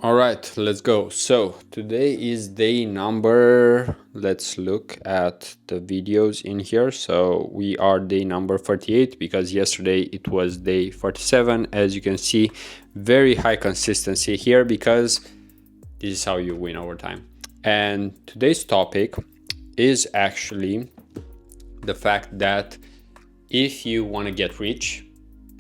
All right, let's go. So today is day number, let's look at the videos in here. So we are day number 48 because yesterday it was day 47. As you can see, very high consistency here because this is how you win over time. And today's topic is actually the fact that if you want to get rich,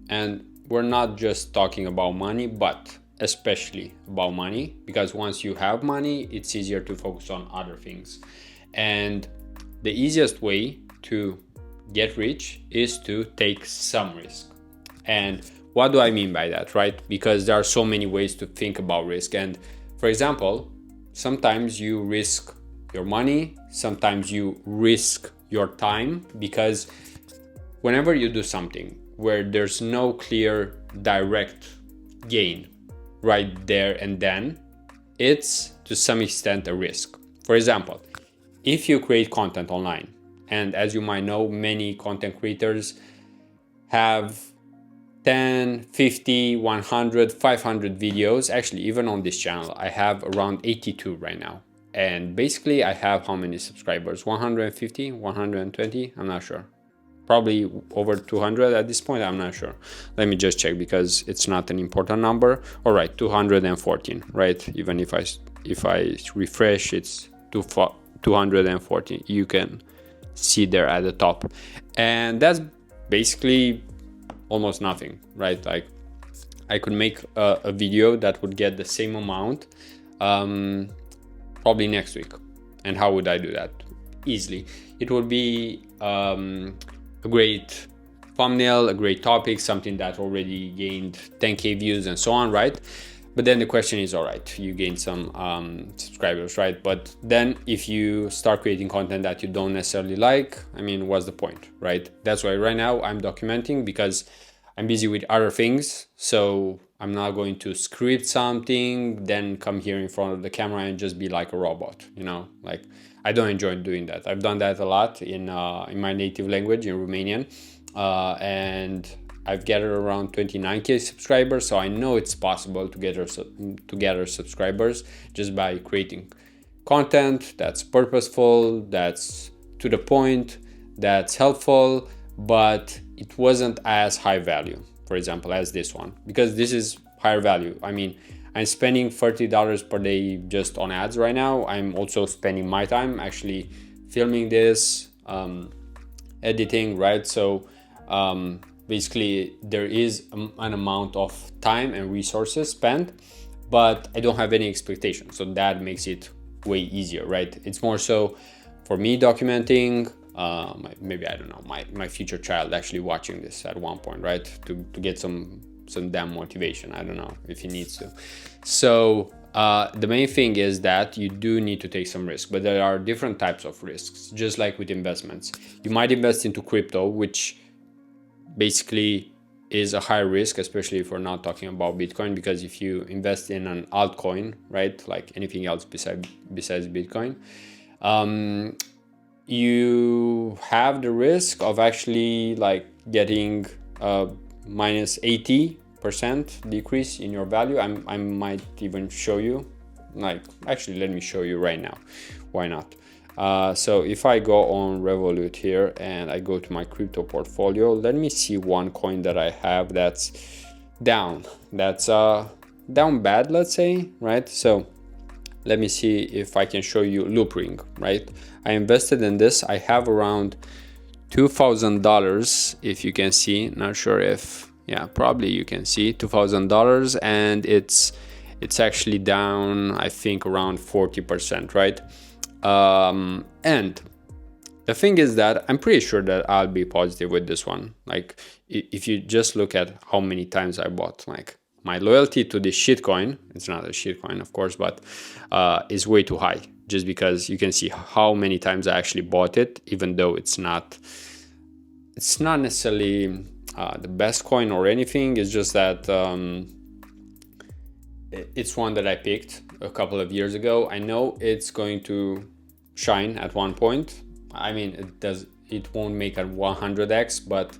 and we're not just talking about money, but especially about money, because once you have money, it's easier to focus on other things. And the easiest way to get rich is to take some risk. And what do I mean by that, right? Because there are so many ways to think about risk. And for example, sometimes you risk your money, sometimes you risk your time, because whenever you do something where there's no clear direct gain right there and then, it's to some extent a risk. For example, if you create content online, and as you might know, many content creators have 10, 50, 100, 500 videos. Actually, even on this channel, I have around 82 right now. And basically, I have how many subscribers? 150, 120? I'm not sure. Probably over 200 at this point, I'm not sure. Let me just check because it's not an important number. All right, 214, right? Even if I refresh, it's 214. You can see there at the top. And that's basically almost nothing, right? Like I could make a video that would get the same amount probably next week. And how would I do that? Easily. It would be a great thumbnail, a great topic, something that already gained 10k views and so on, right? But then the question is, all right, you gain some subscribers, right? But then if you start creating content that you don't necessarily like, I mean, what's the point, right? That's why right now I'm documenting because I'm busy with other things. So I'm not going to script something, then come here in front of the camera and just be like a robot, you know? Like, I don't enjoy doing that. I've done that a lot in my native language, in Romanian, and I've gathered around 29k subscribers, so I know it's possible to gather subscribers just by creating content that's purposeful, that's to the point, that's helpful, but it wasn't as high value, for example, as this one, because this is higher value. I mean, I'm spending $30 per day just on ads right now. I'm also spending my time actually filming this, editing, right? So basically there is an amount of time and resources spent, but I don't have any expectations. So that makes it way easier, right? It's more so for me documenting, maybe, I don't know, my future child actually watching this at one point, right? To get some damn motivation. I don't know if he needs to. So the main thing is that you do need to take some risk, but there are different types of risks, just like with investments. You might invest into crypto, which basically is a high risk, especially if we're not talking about Bitcoin, because if you invest in an altcoin, right, like anything else besides Bitcoin, you have the risk of actually like getting minus 80% decrease in your value. I might even show you, like, actually let me show you right now, why not? So if I go on Revolut here and I go to my crypto portfolio, let me see one coin that I have that's down down bad, let's say, right? So let me see if I can show you Loopring, right? I invested in this. I have around $2,000, if you can see. Not sure if, yeah, probably you can see $2,000, and it's actually down, I think, around 40%, right? And the thing is that I'm pretty sure that I'll be positive with this one. Like, if you just look at how many times I bought, like, my loyalty to this shitcoin, it's not a shitcoin, of course, but is way too high, just because you can see how many times I actually bought it, even though it's not necessarily the best coin or anything. It's just that it's one that I picked a couple of years ago. I know it's going to shine at one point. I mean, it won't make a 100x, but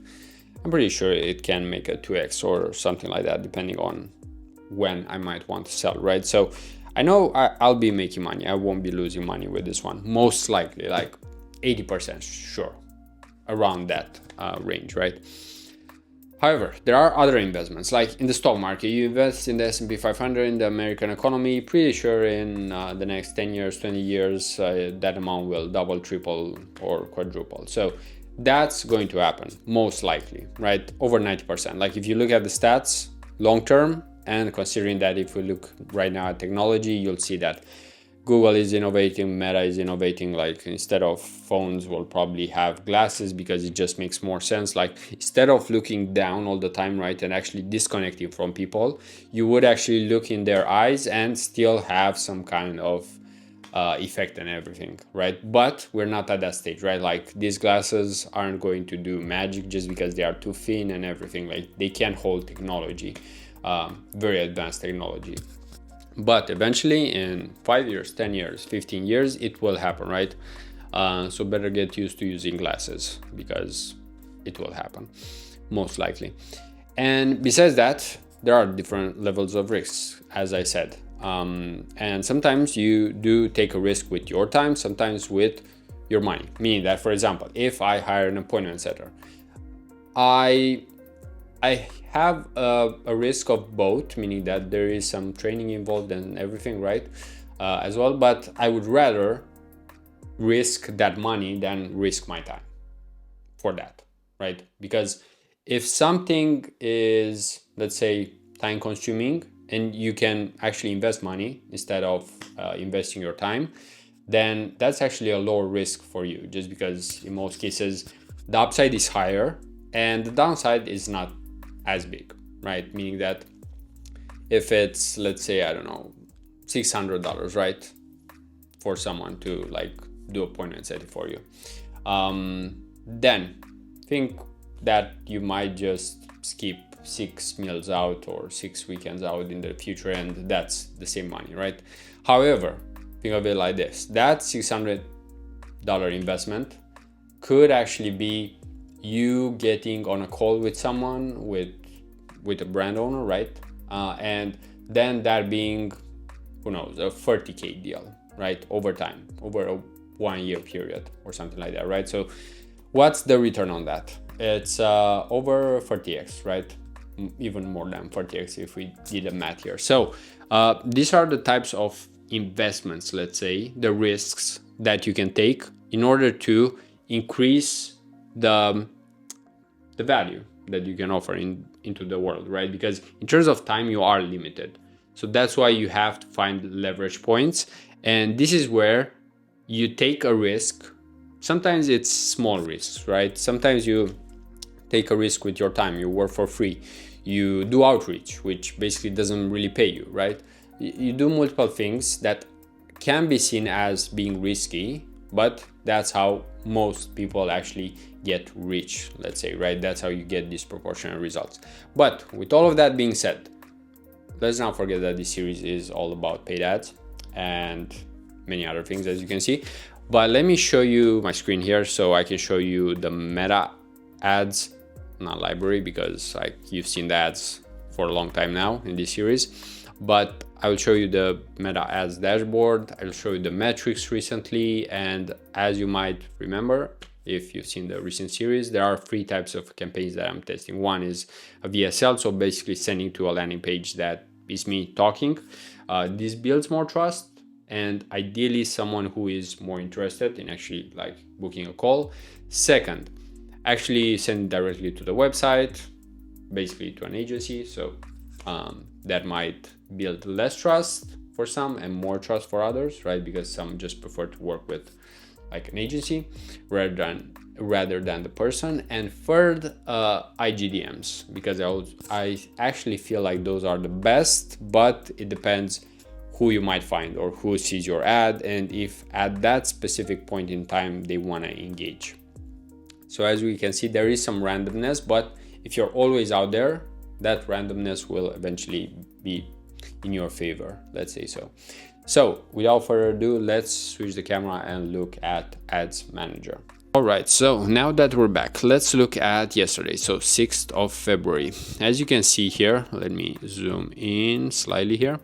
I'm pretty sure it can make a 2x or something like that, depending on when I might want to sell, right? So I know I'll be making money. I won't be losing money with this one, most likely, like 80% sure, around that range, right? However, there are other investments, like in the stock market. You invest in the S&P 500, in the American economy, pretty sure in the next 10 years, 20 years, that amount will double, triple, or quadruple. So that's going to happen, most likely, right? Over 90%. Like if you look at the stats long term, and considering that if we look right now at technology, you'll see that Google is innovating, Meta is innovating, like instead of phones, we'll probably have glasses because it just makes more sense. Like instead of looking down all the time, right, and actually disconnecting from people, you would actually look in their eyes and still have some kind of effect and everything, right? But we're not at that stage, right? Like these glasses aren't going to do magic just because they are too thin and everything. Like they can't hold technology, very advanced technology. But eventually in 5 years, 10 years, 15 years, it will happen, right? So better get used to using glasses because it will happen, most likely. And besides that, there are different levels of risks, as I said. And sometimes you do take a risk with your time, sometimes with your money. Meaning that, for example, if I hire an appointment setter, I have a risk of both, meaning that there is some training involved and everything, right? As well, but I would rather risk that money than risk my time for that, right? Because if something is, let's say, time consuming and you can actually invest money instead of investing your time, then that's actually a lower risk for you, just because in most cases the upside is higher and the downside is not as big, right? Meaning that if it's, let's say, I don't know, $600, right, for someone to like do appointment setting for you, then think that you might just skip 6 meals out or 6 weekends out in the future, and that's the same money, right? However, think of it like this: that $600 investment could actually be you getting on a call with someone, with a brand owner, right? And then that being, who knows, a 30K deal, right? Over time, over a 1 year period or something like that, right? So what's the return on that? It's over 40x, right? Even more than 40x if we did the math here. So these are the types of investments, let's say, the risks that you can take in order to increase the value that you can offer into the world, right? Because in terms of time, you are limited. So that's why you have to find leverage points. And this is where you take a risk. Sometimes it's small risks, right? Sometimes you take a risk with your time. You work for free. You do outreach, which basically doesn't really pay you, right? You do multiple things that can be seen as being risky, but that's how most people actually get rich, let's say, right? That's how you get disproportionate results. But with all of that being said, let's not forget that this series is all about paid ads and many other things, as you can see. But let me show you my screen here so I can show you the Meta ads, not library, because like you've seen the ads for a long time now in this series. But I will show you the Meta ads dashboard. I'll show you the metrics recently. And as you might remember, if you've seen the recent series, there are 3 types of campaigns that I'm testing. One is a VSL, so basically sending to a landing page that is me talking. This builds more trust, and ideally someone who is more interested in actually like booking a call. Second, actually send directly to the website, basically to an agency. So that might build less trust for some and more trust for others, right? Because some just prefer to work with like an agency rather than the person. And third, IGDMs, because I actually feel like those are the best, but it depends who you might find or who sees your ad and if at that specific point in time they want to engage. So as we can see, there is some randomness, but if you're always out there, that randomness will eventually be in your favor, let's say so. So without further ado, let's switch the camera and look at Ads Manager. All right, so now that we're back, let's look at yesterday, so 6th of February. As you can see here, let me zoom in slightly here.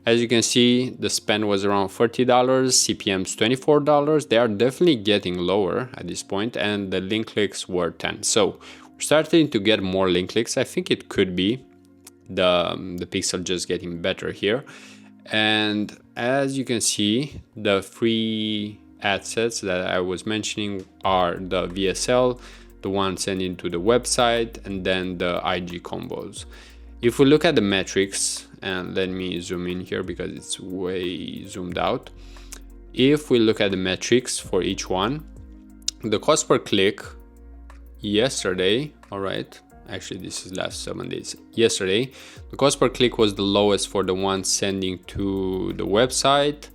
As you can see, the spend was around $40, CPM's $24. They are definitely getting lower at this point, and the link clicks were 10. So we're starting to get more link clicks. I think it could be the pixel just getting better here. And as you can see, the free ad sets that I was mentioning are the VSL, the one sending to the website, and then the IG combos. If we look at the metrics, and let me zoom in here because it's way zoomed out. If we look at the metrics for each one, the cost per click yesterday, all right, actually this is last 7 days, yesterday, the cost per click was the lowest for the one sending to the website.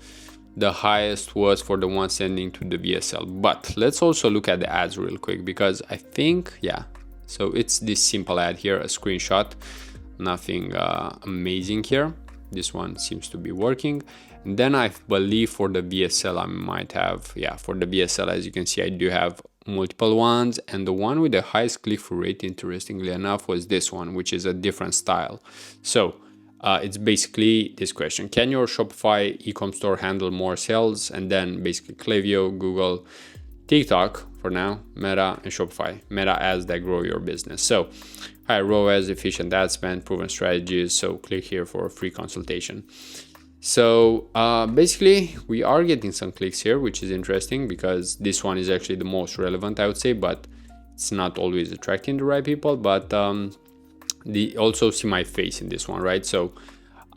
The highest was for the one sending to the VSL. But let's also look at the ads real quick, because I think, yeah, so it's this simple ad here, a screenshot, nothing amazing here. This one seems to be working. And then I believe for the VSL I might have, yeah, for the VSL, as you can see, I do have multiple ones, and the one with the highest click-through rate, interestingly enough, was this one, which is a different style. So it's basically this question: can your Shopify ecom store handle more sales? And then basically Klaviyo, Google, TikTok for now, Meta, and Shopify. Meta ads that grow your business. So high ROAS, efficient ad spend, proven strategies. So click here for a free consultation. So basically we are getting some clicks here, which is interesting because this one is actually the most relevant, I would say, but it's not always attracting the right people. But also see my face in this one, right? So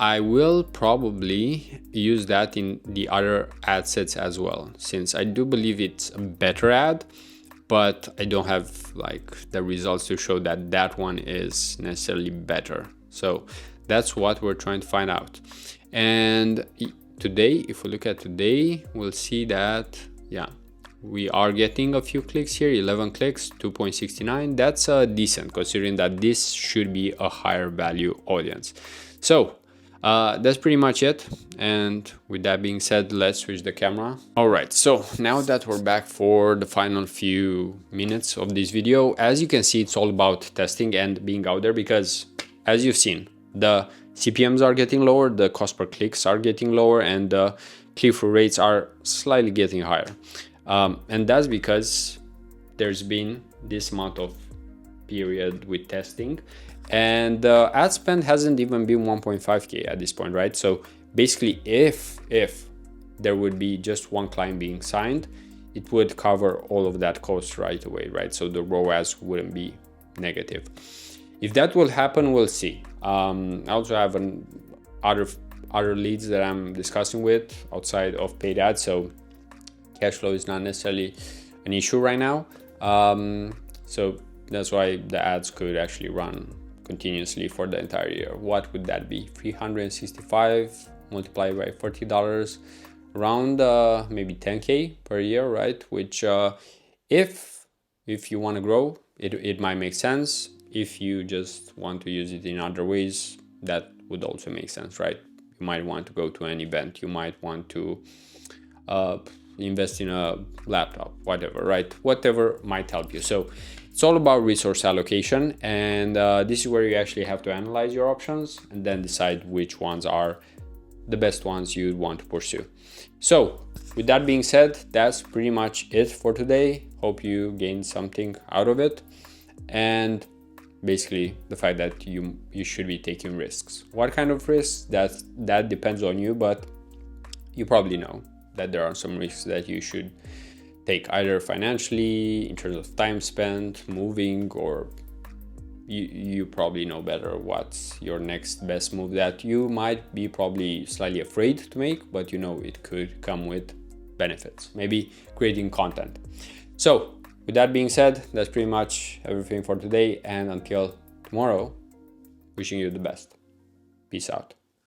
I will probably use that in the other ad sets as well, since I do believe it's a better ad, but I don't have like the results to show that that one is necessarily better. So that's what we're trying to find out. And today, if we look at today, we'll see that, yeah, we are getting a few clicks here, 11 clicks, 2.69. That's decent considering that this should be a higher value audience. So that's pretty much it. And with that being said, let's switch the camera. All right, so now that we're back for the final few minutes of this video, as you can see, it's all about testing and being out there, because as you've seen, the CPMs are getting lower, the cost per clicks are getting lower, and the click-through rates are slightly getting higher. And that's because there's been this amount of period with testing, and the ad spend hasn't even been 1.5K at this point, right? So basically, if there would be just one client being signed, it would cover all of that cost right away, right? So the ROAS wouldn't be negative. If that will happen, we'll see. I also have other leads that I'm discussing with outside of paid ads, so cash flow is not necessarily an issue right now. So that's why the ads could actually run continuously for the entire year. What would that be? 365 multiplied by $40, around maybe 10K per year, right? Which if you want to grow, it might make sense. If you just want to use it in other ways, that would also make sense, right? You might want to go to an event, you might want to invest in a laptop, whatever, right? Whatever might help you. So it's all about resource allocation, and this is where you actually have to analyze your options and then decide which ones are the best ones you'd want to pursue. So with that being said, that's pretty much it for today. Hope you gained something out of it, and basically the fact that you should be taking risks. What kind of risks? That depends on you, but you probably know that there are some risks that you should take, either financially, in terms of time spent, moving, or you probably know better what's your next best move that you might be probably slightly afraid to make, but you know it could come with benefits, maybe creating content. So with that being said, that's pretty much everything for today, and until tomorrow, wishing you the best. Peace out.